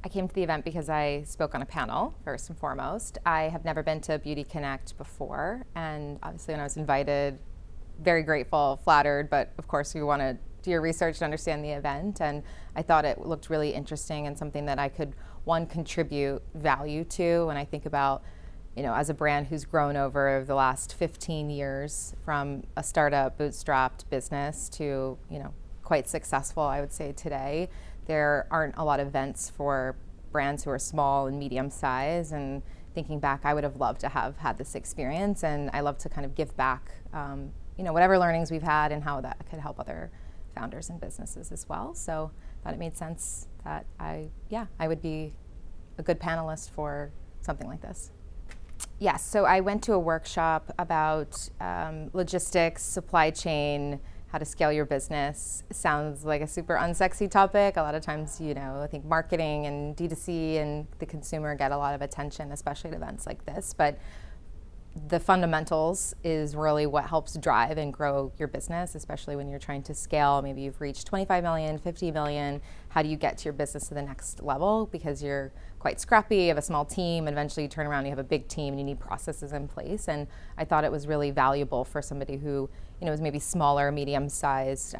I came to the event because I spoke on a panel, first and foremost. I have never been to Beauty Connect before, and obviously when I was invited, very grateful, flattered, but of course you want to do your research to understand the event, and I thought it looked really interesting and something that I could, one, contribute value to. When I think about, as a brand who's grown over the last 15 years from a startup bootstrapped business to, quite successful, I would say today, there aren't a lot of events for brands who are small and medium size. And thinking back, I would have loved to have had this experience, and I love to kind of give back, whatever learnings we've had and how that could help other founders and businesses as well. So I thought it made sense that I would be a good panelist for something like this. Yes, so I went to a workshop about logistics, supply chain, how to scale your business. Sounds like a super unsexy topic. A lot of times, I think marketing and D2C and the consumer get a lot of attention, especially at events like this. But the fundamentals is really what helps drive and grow your business, especially when you're trying to scale. Maybe you've reached 25 million, 50 million. How do you get to your business to the next level? Because you're quite scrappy, you have a small team, and eventually you turn around, you have a big team, and you need processes in place. And I thought it was really valuable for somebody who, is maybe smaller, medium-sized,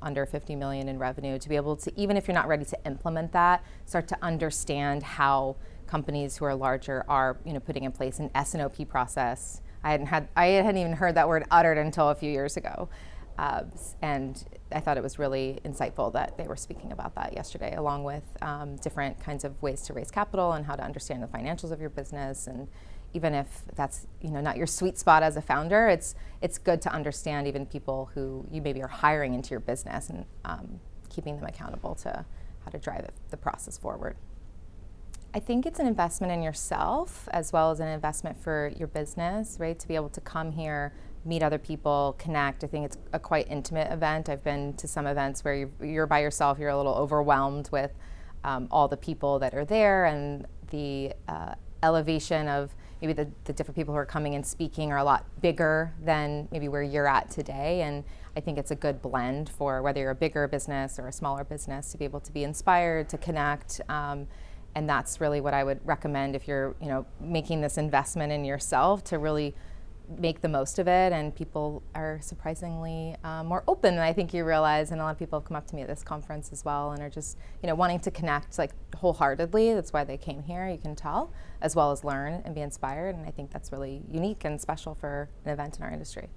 under 50 million in revenue, to be able to, even if you're not ready to implement that, start to understand how companies who are larger are, putting in place an S&OP process. I hadn't even heard that word uttered until a few years ago. And I thought it was really insightful that they were speaking about that yesterday, along with different kinds of ways to raise capital and how to understand the financials of your business. And even if that's not your sweet spot as a founder, it's good to understand even people who you maybe are hiring into your business and keeping them accountable to how to drive the process forward. I think it's an investment in yourself as well as an investment for your business, right? To be able to come here, meet other people, connect. I think it's a quite intimate event. I've been to some events where you're by yourself, you're a little overwhelmed with all the people that are there, and the elevation of maybe the different people who are coming and speaking are a lot bigger than maybe where you're at today. And I think it's a good blend for whether you're a bigger business or a smaller business to be able to be inspired, to connect. And that's really what I would recommend if you're, making this investment in yourself, to really make the most of it. And people are surprisingly more open than I think you realize. And a lot of people have come up to me at this conference as well and are just, wanting to connect like wholeheartedly. That's why they came here, you can tell, as well as learn and be inspired. And I think that's really unique and special for an event in our industry.